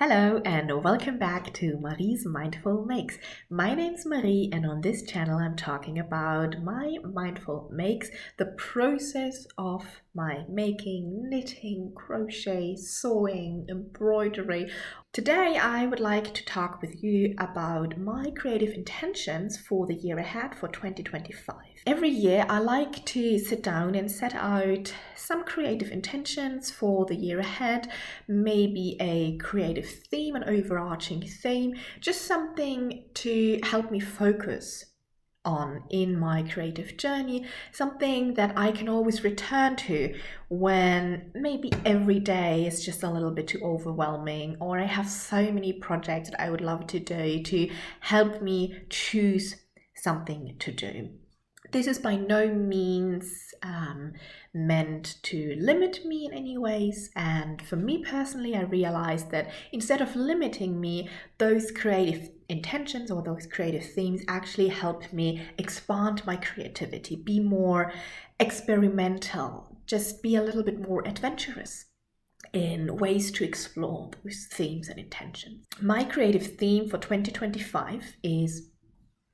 Hello and welcome back to Marie's Mindful Makes. My name's Marie and on this channel I'm talking about my mindful makes, the process of my making, knitting, crochet, sewing, embroidery. Today I would like to talk with you about my creative intentions for the year ahead for 2025. Every year I like to sit down and set out some creative intentions for the year ahead, maybe a creative theme, an overarching theme, just something to help me focus on in my creative journey, something that I can always return to when maybe every day is just a little bit too overwhelming, or I have so many projects that I would love to do to help me choose something to do. This is by no means meant to limit me in any ways, and for me personally, I realized that instead of limiting me, those creative intentions or those creative themes actually help me expand my creativity, be more experimental, just be a little bit more adventurous in ways to explore those themes and intentions. My creative theme for 2025 is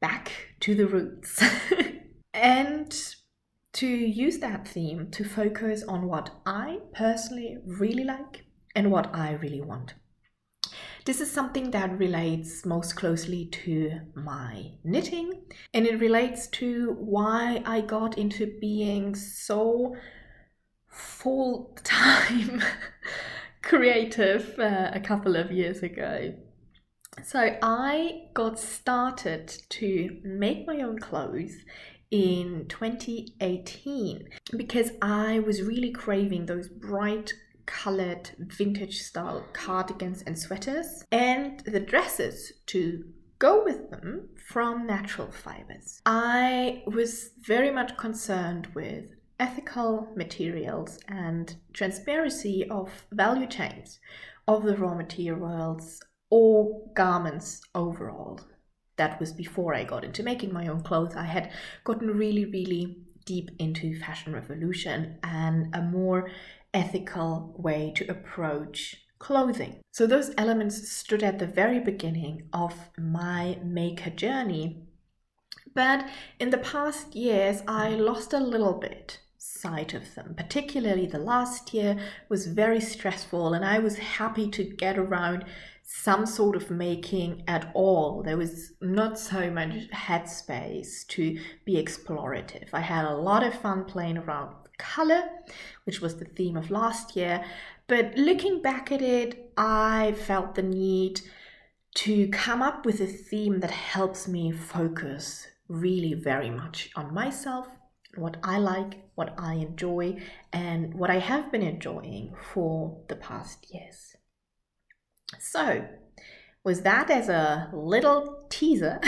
back to the roots. And to use that theme to focus on what I personally really like and what I really want. This is something that relates most closely to my knitting, and it relates to why I got into being so full-time creative a couple of years ago. So I got started to make my own clothes in 2018 because I was really craving those bright colored vintage style cardigans and sweaters and the dresses to go with them from natural fibers. I was very much concerned with ethical materials and transparency of value chains of the raw materials or garments overall. That was before I got into making my own clothes. I had gotten really deep into fashion revolution and a more ethical way to approach clothing. So those elements stood at the very beginning of my maker journey. But in the past years, I lost a little bit sight of them. Particularly the last year was very stressful and I was happy to get around some sort of making at all. There was not so much headspace to be explorative. I had a lot of fun playing around with color, which was the theme of last year. But looking back at it, I felt the need to come up with a theme that helps me focus really very much on myself, what I like, what I enjoy, and what I have been enjoying for the past years. So, with that as a little teaser,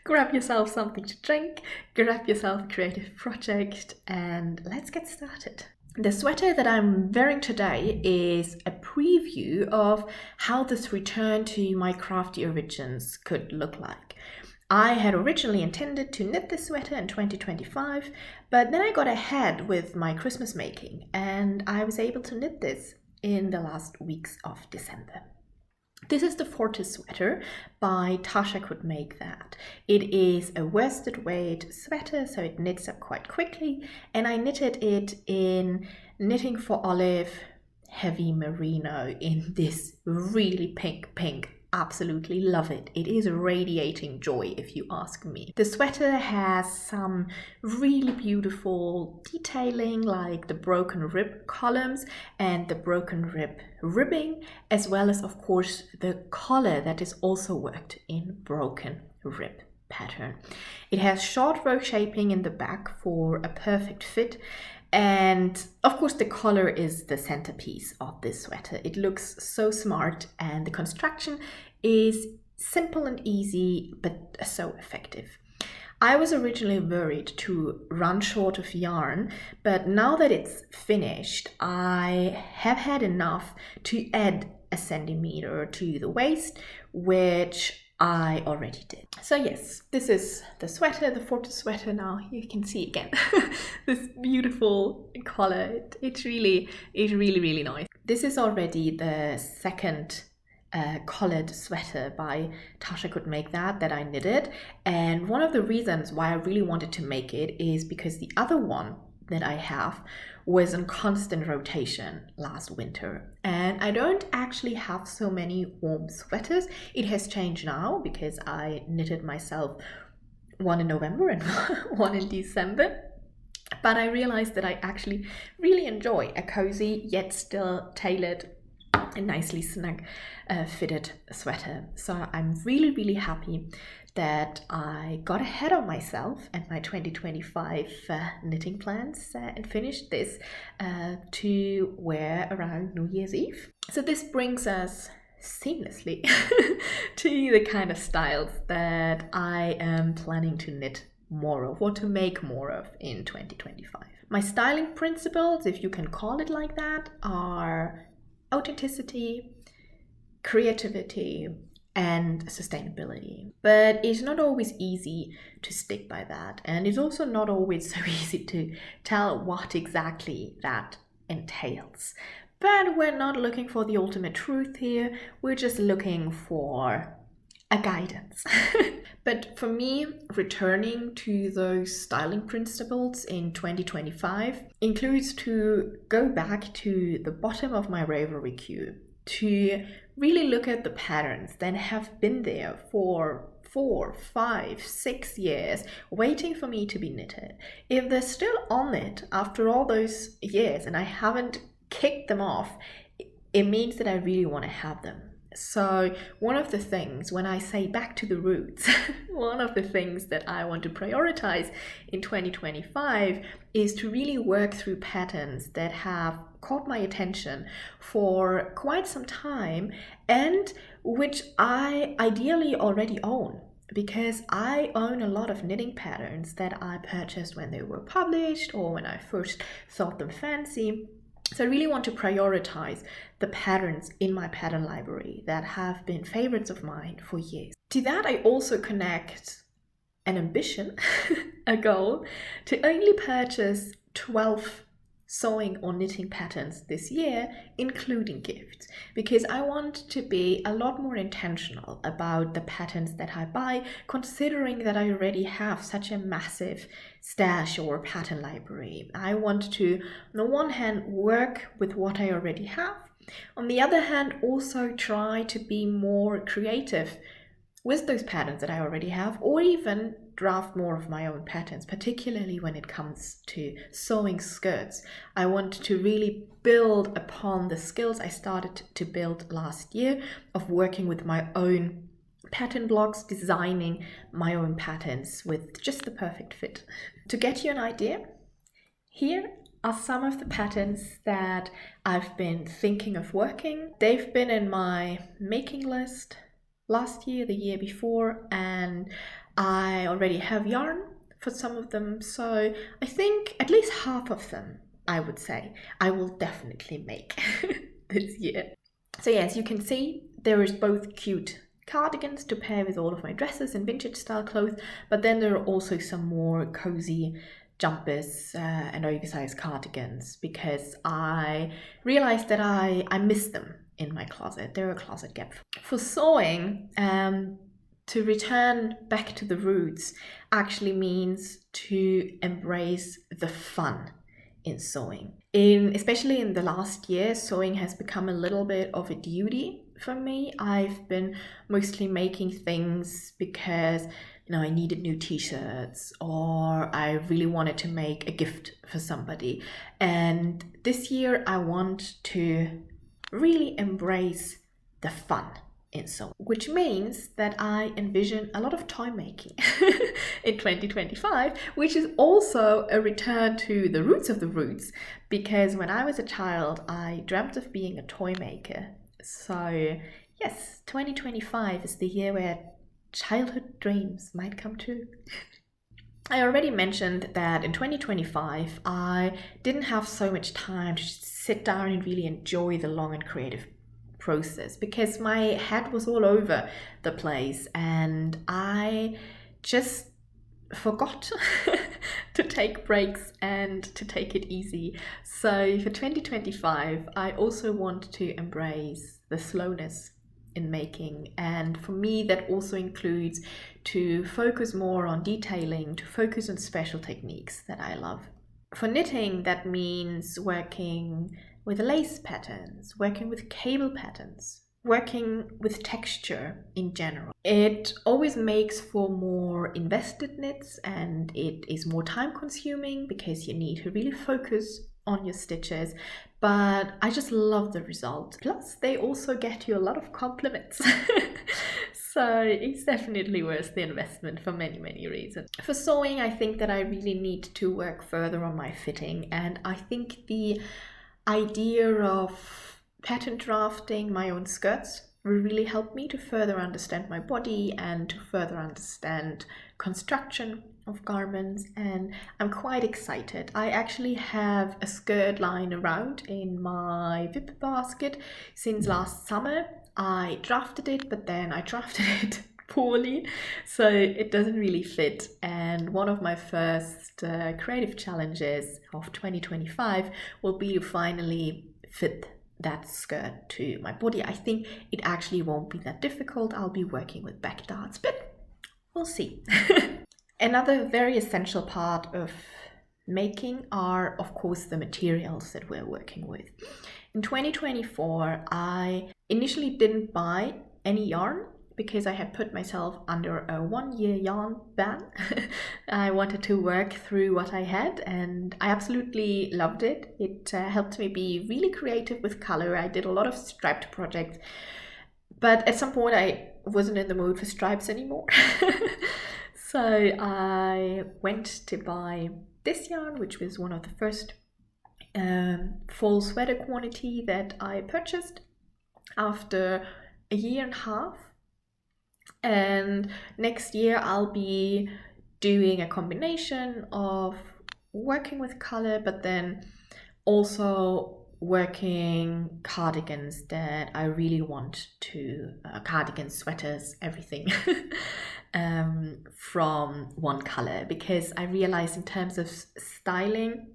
grab yourself something to drink, grab yourself a creative project, and let's get started. The sweater that I'm wearing today is a preview of how this return to my crafty origins could look like. I had originally intended to knit this sweater in 2025, but then I got ahead with my Christmas making and I was able to knit this in the last weeks of December. This is the Fortesse Sweater by Tasha Could Make That. It is a worsted weight sweater, so it knits up quite quickly, and I knitted it in Knitting for Olive Heavy Merino in this really pink. Absolutely love it. It is radiating joy if you ask me. The sweater has some really beautiful detailing like the broken rib columns and the broken rib ribbing, as well as of course the collar that is also worked in broken rib pattern. It has short row shaping in the back for a perfect fit. And of course the collar is the centerpiece of this sweater. It looks so smart and the construction is simple and easy but so effective. I was originally worried to run short of yarn, but now that it's finished, I have had enough to add a centimeter to the waist, which I already did. So yes, this is the sweater, the Fortesse sweater. Now you can see again this beautiful color. It's really nice. This is already the second collared sweater by Tasha Could Make that I knitted, and one of the reasons why I really wanted to make it is because the other one that I have was in constant rotation last winter, and I don't actually have so many warm sweaters. It has changed now because I knitted myself one in November and one in December, but I realized that I actually really enjoy a cozy yet still tailored and nicely snug fitted sweater. So I'm really happy that I got ahead of myself and my 2025 knitting plans and finished this to wear around New Year's Eve. So this brings us seamlessly to the kind of styles that I am planning to knit more of, or to make more of in 2025. My styling principles, if you can call it like that, are authenticity, creativity, and sustainability. But it's not always easy to stick by that, and it's also not always so easy to tell what exactly that entails. But we're not looking for the ultimate truth here, we're just looking for a guidance. But for me, returning to those styling principles in 2025 includes to go back to the bottom of my Ravelry queue, to really look at the patterns that have been there for 4, 5, 6 years waiting for me to be knitted. If they're still on it after all those years and I haven't kicked them off, it means that I really want to have them. So one of the things, when I say back to the roots, one of the things that I want to prioritize in 2025 is to really work through patterns that have caught my attention for quite some time and which I ideally already own, because I own a lot of knitting patterns that I purchased when they were published or when I first thought them fancy. So I really want to prioritize the patterns in my pattern library that have been favorites of mine for years. To that, I also connect an ambition, a goal, to only purchase 12 sewing or knitting patterns this year, including gifts, because I want to be a lot more intentional about the patterns that I buy, considering that I already have such a massive stash or pattern library. I want to, on the one hand, work with what I already have, on the other hand, also try to be more creative with those patterns that I already have, or even draft more of my own patterns, particularly when it comes to sewing skirts. I want to really build upon the skills I started to build last year of working with my own pattern blocks, designing my own patterns with just the perfect fit. To get you an idea, here are some of the patterns that I've been thinking of working. They've been in my making list last year, the year before, and I already have yarn for some of them, so I think at least half of them, I would say, I will definitely make this year. So yeah, as you can see, there is both cute cardigans to pair with all of my dresses and vintage style clothes, but then there are also some more cozy jumpers and oversized cardigans, because I realized that I miss them in my closet. They're a closet gap. For sewing, to return back to the roots actually means to embrace the fun in sewing. Especially in the last year, sewing has become a little bit of a duty for me. I've been mostly making things because I needed new t-shirts, or I really wanted to make a gift for somebody. And this year I want to really embrace the fun in sewing, which means that I envision a lot of toy making in 2025, which is also a return to the roots of the roots, because when I was a child, I dreamt of being a toy maker. So yes, 2025 is the year where childhood dreams might come true. I already mentioned that in 2025, I didn't have so much time to just sit down and really enjoy the long and creative process because my head was all over the place and I just forgot to take breaks and to take it easy. So for 2025, I also want to embrace the slowness in making, and for me that also includes to focus more on detailing, to focus on special techniques that I love. For knitting, that means working with lace patterns, working with cable patterns, working with texture in general. It always makes for more invested knits and it is more time consuming because you need to really focus on your stitches, but I just love the result. Plus they also get you a lot of compliments. So it's definitely worth the investment for many reasons. For sewing, I think that I really need to work further on my fitting, and I think the idea of pattern drafting my own skirts will really help me to further understand my body and to further understand construction of garments, and I'm quite excited. I actually have a skirt lying around in my whip basket since last summer. I drafted it, but then I drafted it poorly, so it doesn't really fit. And one of my first creative challenges of 2025 will be to finally fit that skirt to my body. I think it actually won't be that difficult. I'll be working with back darts, but we'll see. Another very essential part of making are, of course, the materials that we're working with. In 2024, I initially didn't buy any yarn because I had put myself under a 1-year yarn ban. I wanted to work through what I had and I absolutely loved it. It helped me be really creative with color. I did a lot of striped projects, but at some point I wasn't in the mood for stripes anymore. So I went to buy this yarn, which was one of the first fall sweater quantity that I purchased after a year and a half. And next year I'll be doing a combination of working with color, but then also working cardigans that I really want to, cardigans, sweaters, everything from one color, because I realize in terms of styling,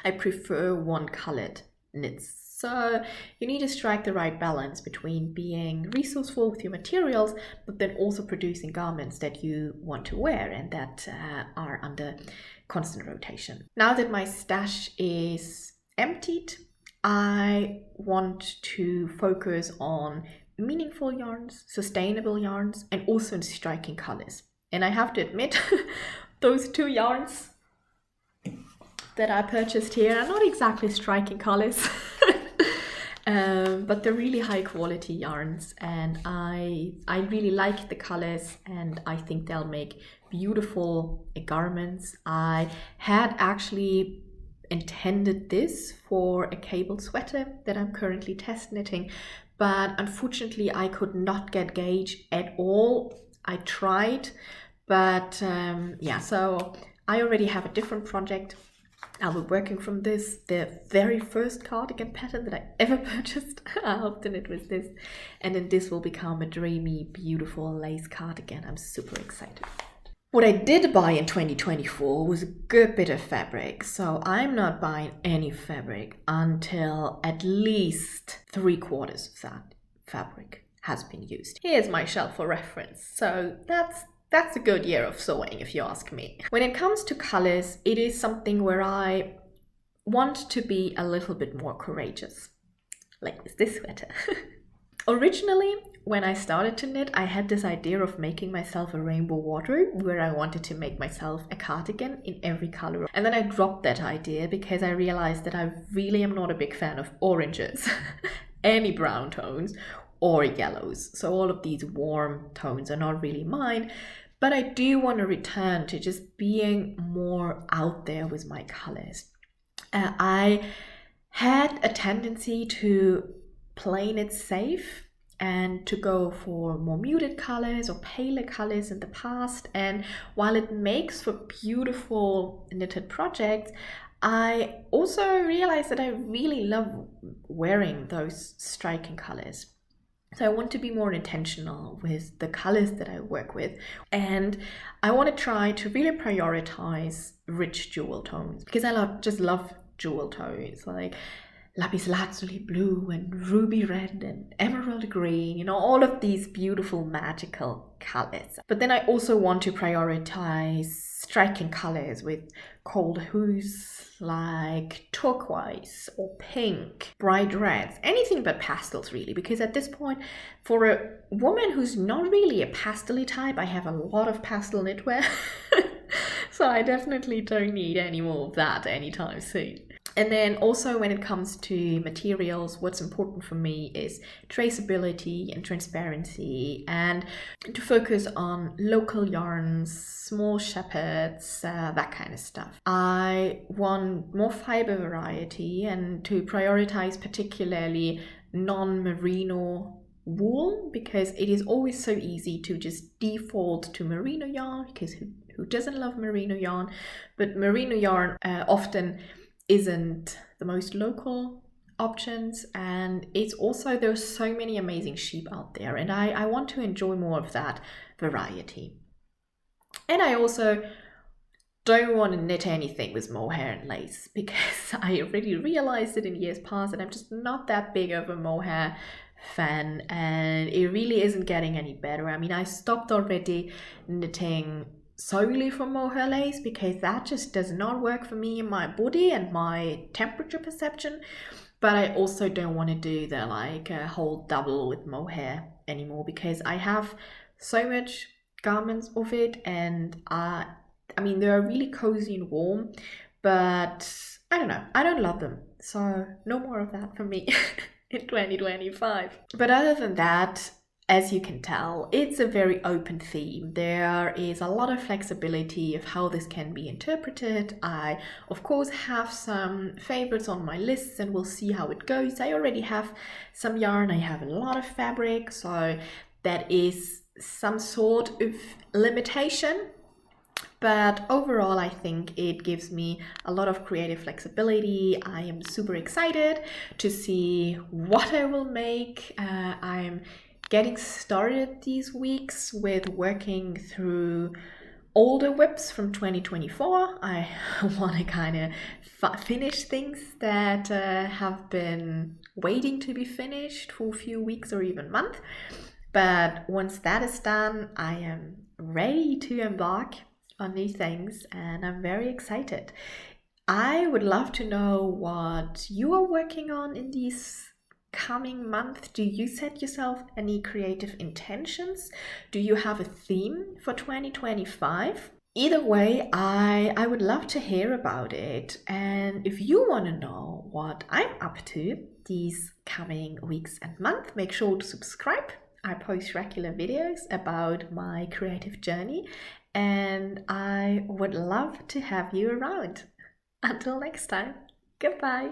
I prefer one colored knits. So you need to strike the right balance between being resourceful with your materials, but then also producing garments that you want to wear and that are under constant rotation. Now that my stash is emptied, I want to focus on meaningful yarns, sustainable yarns, and also in striking colors. And I have to admit, those 2 yarns that I purchased here are not exactly striking colors. But they're really high quality yarns, and I really like the colors, and I think they'll make beautiful garments. I had actually intended this for a cable sweater that I'm currently test knitting, but unfortunately I could not get gauge at all. I tried, but yeah, so I already have a different project. I'll be working from this, the very first cardigan pattern that I ever purchased. I hoped it was this, and then this will become a dreamy, beautiful lace cardigan. I'm super excited. What I did buy in 2024 was a good bit of fabric, so I'm not buying any fabric until at least 3/4 of that fabric has been used. Here's my shelf for reference. So that's a good year of sewing, if you ask me. When it comes to colors, it is something where I want to be a little bit more courageous, like with this sweater. Originally, when I started to knit, I had this idea of making myself a rainbow wardrobe where I wanted to make myself a cardigan in every color. And then I dropped that idea because I realized that I really am not a big fan of oranges, any brown tones, or yellows. So all of these warm tones are not really mine. But I do want to return to just being more out there with my colors. I had a tendency to play it safe and to go for more muted colors or paler colors in the past. And while it makes for beautiful knitted projects, I also realized that I really love wearing those striking colors. So I want to be more intentional with the colors that I work with. And I want to try to really prioritize rich jewel tones, because I just love jewel tones, like lapis lazuli blue and ruby red and emerald green, you know, all of these beautiful magical colors. But then I also want to prioritize striking colors with cold hues like turquoise or pink, bright reds, anything but pastels really, because at this point, for a woman who's not really a pastel type, I have a lot of pastel knitwear. So I definitely don't need any more of that anytime soon. And then also when it comes to materials, what's important for me is traceability and transparency, and to focus on local yarns, small shepherds, that kind of stuff. I want more fiber variety and to prioritize particularly non-merino wool, because it is always so easy to just default to merino yarn, because who doesn't love merino yarn? But merino yarn often isn't the most local options, and it's also, there's so many amazing sheep out there, and I want to enjoy more of that variety. And I also don't want to knit anything with mohair and lace, because I already realized it in years past that I'm just not that big of a mohair fan, and it really isn't getting any better. I mean, I stopped already knitting solely for mohair lace, because that just does not work for me and my body and my temperature perception. But I also don't want to do the like a whole double with mohair anymore, because I have so much garments of it, and I mean, they're really cozy and warm, but I don't know, I don't love them, so no more of that for me in 2025. But other than that, as you can tell, it's a very open theme. There is a lot of flexibility of how this can be interpreted. I, of course, have some favorites on my lists, and we'll see how it goes. I already have some yarn, I have a lot of fabric, so that is some sort of limitation. But overall, I think it gives me a lot of creative flexibility. I am super excited to see what I will make. I'm getting started these weeks with working through older whips from 2024. I want to kind of finish things that have been waiting to be finished for a few weeks or even months. But once that is done, I am ready to embark on new things, and I'm very excited. I would love to know what you are working on in these coming month. Do you set yourself any creative intentions? Do you have a theme for 2025? Either way, I would love to hear about it. And if you want to know what I'm up to these coming weeks and months, make sure to subscribe. I post regular videos about my creative journey, and I would love to have you around. Until next time, goodbye.